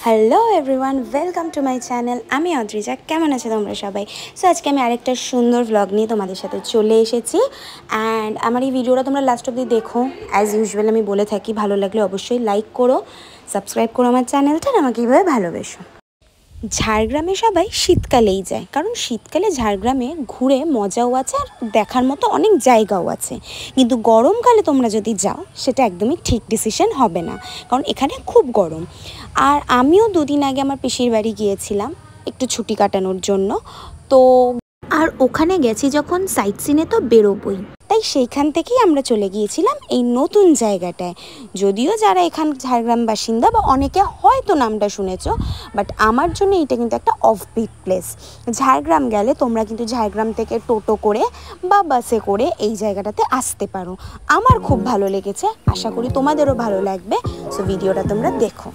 Hello everyone, welcome to my channel. আমি অদ্রিজা। কেমন আছে তোমরা সবাই? সো আজকে আমি আরেকটা সুন্দর ব্লগ নিয়ে তোমাদের সাথে চলে এসেছি। অ্যান্ড আমার এই ভিডিওটা তোমরা লাস্ট অবধি দেখো। অ্যাজ ইউজুয়াল আমি বলে থাকি, ভালো লাগলে অবশ্যই লাইক করো, সাবস্ক্রাইব করো আমার চ্যানেলটা, আর আমাকে এইভাবে ভালোবেসো। ঝাড়গ্রামে সবাই শীতকালেই যায়, কারণ শীতকালে ঝাড়গ্রামে ঘুরে মজাও আছে আর দেখার মতো অনেক জায়গাও আছে। কিন্তু গরমকালে তোমরা যদি যাও সেটা একদমই ঠিক ডিসিশন হবে না, কারণ এখানে খুব গরম। আর আমিও দুদিন আগে আমার পিসির বাড়ি গিয়েছিলাম একটু ছুটি কাটানোর জন্য। তো আর ওখানে গেছি যখন সাইট সিনে তো বেরোবই, তাই সেইখান থেকেই আমরা চলে গিয়েছিলাম এই নতুন জায়গাটায়। যদিও যারা এখান ঝাড়গ্রাম বাসিন্দা বা অনেকে হয়তো নামটা শুনেছো, বাট আমার জন্য এটা কিন্তু একটা অফবিট প্লেস। ঝাড়গ্রাম গেলে তোমরা কিন্তু ঝাড়গ্রাম থেকে টোটো করে বা বাসে করে এই জায়গাটাতে আসতে পারো। আমার খুব ভালো লেগেছে, আশা করি তোমাদেরও ভালো লাগবে। সো ভিডিওটা তোমরা দেখো।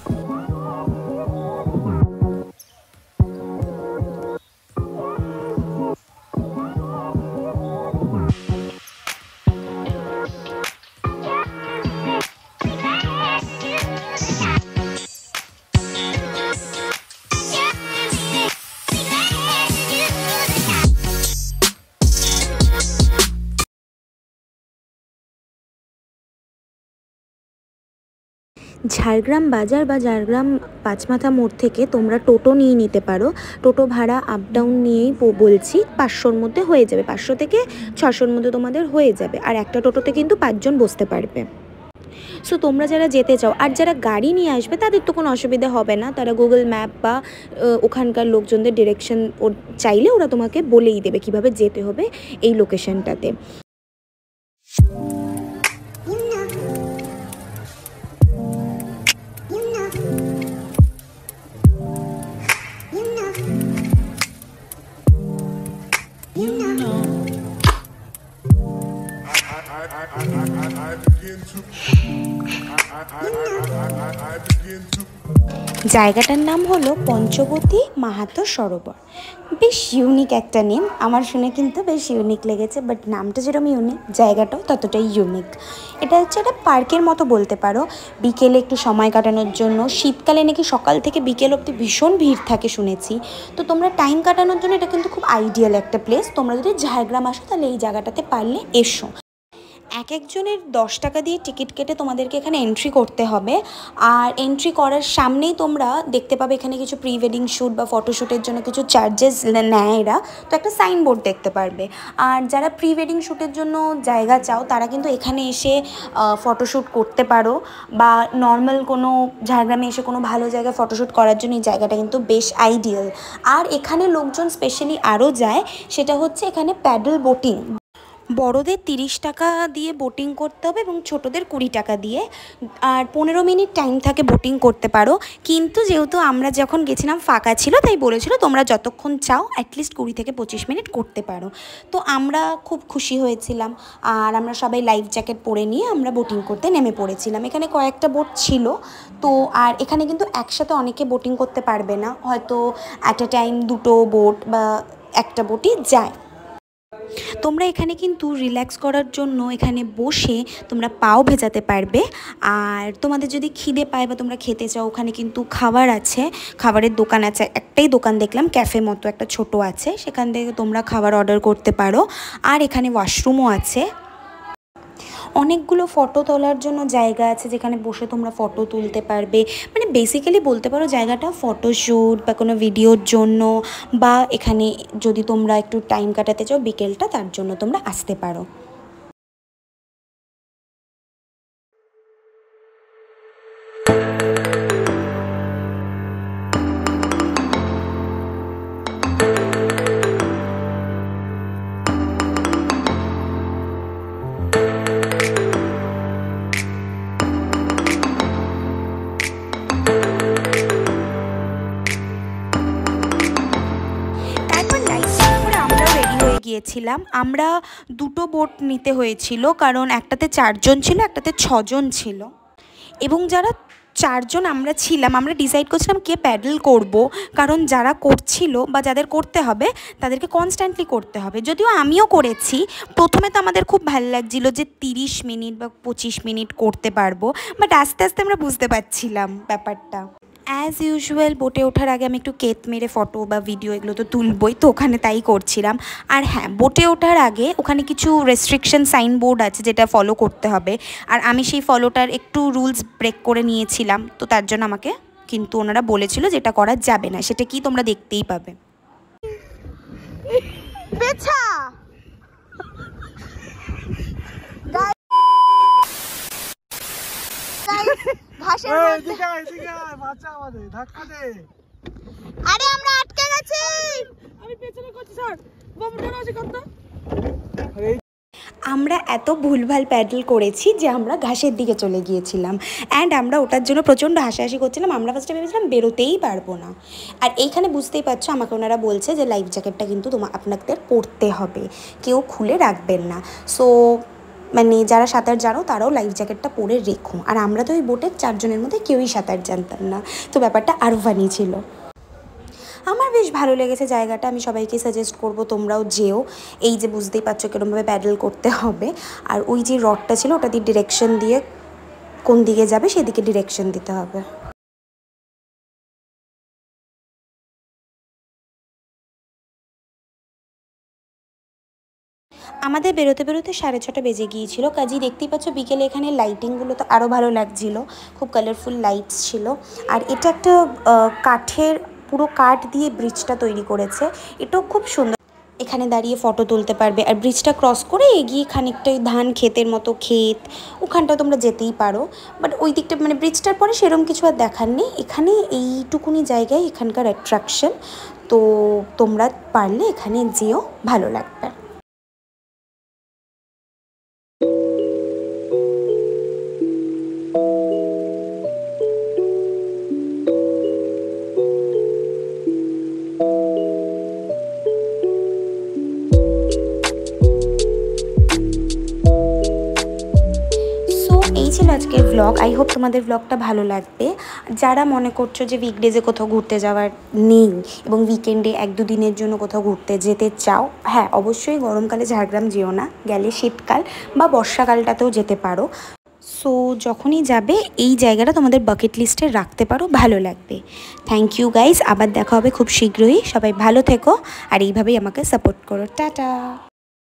ঝাড়গ্রাম বাজার বা ঝাড়গ্রাম পাঁচমাথা মোড় থেকে তোমরা টোটো নিয়ে নিতে পারো। টোটো ভাড়া আপ ডাউন নিয়েই বলছি, 500-র মধ্যে হয়ে যাবে, 500 থেকে 600-র মধ্যে তোমাদের হয়ে যাবে। আর একটা টোটোতে কিন্তু 5 জন বসতে পারবে। সো তোমরা যারা যেতে চাও, আর যারা গাড়ি নিয়ে আসবে তাদের তো কোনো অসুবিধা হবে না, তারা গুগল ম্যাপ বা ওখানকার লোকজনদের ডিরেকশন চাইলে ওরা তোমাকে বলেই দেবে কিভাবে যেতে হবে এই লোকেশনটাতে। জায়গাটার নাম হলো পঞ্চবতী মাহাতো সরোবর। বেশ ইউনিক একটা নেম, আমার শুনে কিন্তু বেশ ইউনিক লেগেছে। বাট নামটা যেরকম ইউনিক, জায়গাটাও ততটাই ইউনিক। এটা হচ্ছে একটা পার্কের মতো বলতে পারো, বিকেলে একটু সময় কাটানোর জন্য। শীতকালে নাকি সকাল থেকে বিকেল অবধি ভীষণ ভিড় থাকে শুনেছি। তো তোমরা টাইম কাটানোর জন্য এটা কিন্তু খুব আইডিয়াল একটা প্লেস। তোমরা যদি ঝাড়গ্রাম আসো তাহলে এই জায়গাটাতে পারলে এসো। এক একজনের 10 টাকা দিয়ে টিকিট কেটে তোমাদেরকে এখানে এন্ট্রি করতে হবে। আর এন্ট্রি করার সামনেই তোমরা দেখতে পাবে এখানে কিছু প্রি ওয়েডিং শ্যুট বা ফটোশ্যুটের জন্য কিছু চার্জেস নেয় এরা, তো একটা সাইনবোর্ড দেখতে পারবে। আর যারা প্রি ওয়েডিং শ্যুটের জন্য জায়গা চাও তারা কিন্তু এখানে এসে ফটোশ্যুট করতে পারো, বা নর্মাল কোনো ঝাড়গ্রামে এসে কোনো ভালো জায়গায় ফটোশ্যুট করার জন্য এই জায়গাটা কিন্তু বেশ আইডিয়াল। আর এখানে লোকজন স্পেশালি আরও যায়, সেটা হচ্ছে এখানে প্যাডেল বোটিং। বড়দের 30 টাকা দিয়ে বোটিং করতে হবে এবং ছোটদের 20 টাকা দিয়ে। আর 15 মিনিট টাইম থাকে বোটিং করতে পারো। কিন্তু যেহেতু আমরা যখন গেছিলাম ফাঁকা ছিল, তাই বলেছিল তোমরা যতক্ষণ চাও অ্যাটলিস্ট 20 থেকে 25 মিনিট করতে পারো। তো আমরা খুব খুশি হয়েছিলাম, আর আমরা সবাই লাইফ জ্যাকেট পরে নিয়ে আমরা বোটিং করতে নেমে পড়েছিলাম। এখানে কয়েকটা বোট ছিল। তো আর এখানে কিন্তু একসাথে অনেকে বোটিং করতে পারবে না, হয়তো অ্যাট এ টাইম 2টো বোট বা একটা বোটই যায়। তোমরা এখানে কিন্তু রিল্যাক্স করার জন্য এখানে বসে তোমরা পাও ভেজাতে পারবে। আর তোমাদের যদি খিদে পায় বা তোমরা খেতে চাও, ওখানে কিন্তু খাবার আছে, খাবারের দোকান আছে। একটাই দোকান দেখলাম, ক্যাফে মতো একটা ছোট আছে, সেখান থেকে তোমরা খাবার অর্ডার করতে পারো। আর এখানে ওয়াশরুমও আছে। অনেকগুলো ফটো তোলার জন্য জায়গা আছে, যেখানে বসে তোমরা ফটো তুলতে পারবে। মানে বেসিক্যালি বলতে পারো জায়গাটা ফটোশ্যুট বা কোনো ভিডিওর জন্য, বা এখানে যদি তোমরা একটু টাইম কাটাতে চাও বিকেলটা, তার জন্য তোমরা আসতে পারো। গিয়েছিলাম আমরা, 2টো বোট নিতে হয়েছিল, কারণ একটাতে 4 জন ছিল, একটাতে 6 জন ছিল। এবং যারা 4 জন আমরা ছিলাম, আমরা ডিসাইড করছিলাম কে প্যাডেল করব, কারণ যারা করছিল বা যাদের করতে হবে তাদেরকে কনস্ট্যান্টলি করতে হবে। যদিও আমিও করেছি, প্রথমে তো আমাদের খুব ভালো লাগছিল যে 30 মিনিট বা 25 মিনিট করতে পারবো, বাট আস্তে আস্তে আমরা বুঝতে পারছিলাম ব্যাপারটা। অ্যাজ ইউজুয়াল বোটে ওঠার আগে আমি একটু কেত মেরে ফটো বা ভিডিও এগুলো তো তুলবই, তো ওখানে তাই করছিলাম। আর হ্যাঁ, বোটে ওঠার আগে ওখানে কিছু রেস্ট্রিকশন সাইনবোর্ড আছে যেটা ফলো করতে হবে, আর আমি সেই ফলোটার একটু রুলস ব্রেক করে নিয়েছিলাম, তো তার জন্য আমাকে কিন্তু ওনারা বলেছিল যেটা করা যাবে না, সেটা কি তোমরা দেখতেই পাবে। আরে আমরা আটকে গেছি, আমি পেছনে করছি স্যার, বাবুটা আছে কত। আমরা এত ভুলভাল প্যাডেল করেছি যে আমরা ঘাসের দিকে চলে গিয়েছিলাম, অ্যান্ড আমরা ওটার জন্য প্রচণ্ড হাসাহাসি করছিলাম। আমরা ফার্স্টে ভেবেছিলাম বেরোতেই পারবো না। আর এইখানে বুঝতেই পারছো, আমাকে ওনারা বলছে যে লাইফ জ্যাকেটটা কিন্তু আপনাদের পরতে হবে, কেউ খুলে রাখবেন না। সো মানে যারা সাঁতার জানো তারাও লাইফ জ্যাকেটটা পরে রেখো। আর আমরা তো ওই বোটের 4 জনের মধ্যে কেউই সাঁতার জানতাম না, তো ব্যাপারটা আরও ফানি ছিল। আমার বেশ ভালো লেগেছে জায়গাটা, আমি সবাইকে সাজেস্ট করব তোমরাও যেও। এই যে বুঝতেই পারছো কীরকমভাবে প্যাডেল করতে হবে, আর ওই যে রডটা ছিল ওটা দিয়ে ডিরেকশন দিয়ে কোন দিকে যাবে সেদিকে ডিরেকশন দিতে হবে। আমাদের বেরোতে বেরোতে 6:30 বেজে গিয়েছিল, কাজেই দেখতেই পাচ্ছ বিকেলে এখানে লাইটিংগুলো তো আরও ভালো লাগছিল, খুব কালারফুল লাইটস ছিল। আর এটা একটা কাঠের, পুরো কাঠ দিয়ে ব্রিজটা তৈরি করেছে, এটাও খুব সুন্দর। এখানে দাঁড়িয়ে ফটো তুলতে পারবে। আর ব্রিজটা ক্রস করে এগিয়ে খানিকটাই ধান ক্ষেতের মতো ক্ষেত, ওখানটা তোমরা যেতেই পারো। বাট ওই দিকটা মানে ব্রিজটার পরে সেরকম কিছু আর দেখার নেই, এখানে এইটুকুনি জায়গায় এখানকার অ্যাট্রাকশন। তো তোমরা পারলে এখানে যেও, ভালো লাগবে। এই ছিল আজকের ব্লগ। আই হোপ তোমাদের ব্লগটা ভালো লাগবে। যারা মনে করছো যে উইকডেজে কোথাও ঘুরতে যাওয়ার নেই এবং উইকেন্ডে 1-2 দিনের জন্য কোথাও ঘুরতে যেতে চাও, হ্যাঁ অবশ্যই গরমকালে ঝাড়গ্রাম যেও না, গেলে শীতকাল বা বর্ষাকালটাতেও যেতে পারো। সো যখনই যাবে এই জায়গাটা তোমাদের বাকেট লিস্টে রাখতে পারো, ভালো লাগবে। থ্যাংক ইউ গাইজ, আবার দেখা হবে খুব শীঘ্রই। সবাই ভালো থেকো আর এইভাবেই আমাকে সাপোর্ট করো। টাটা।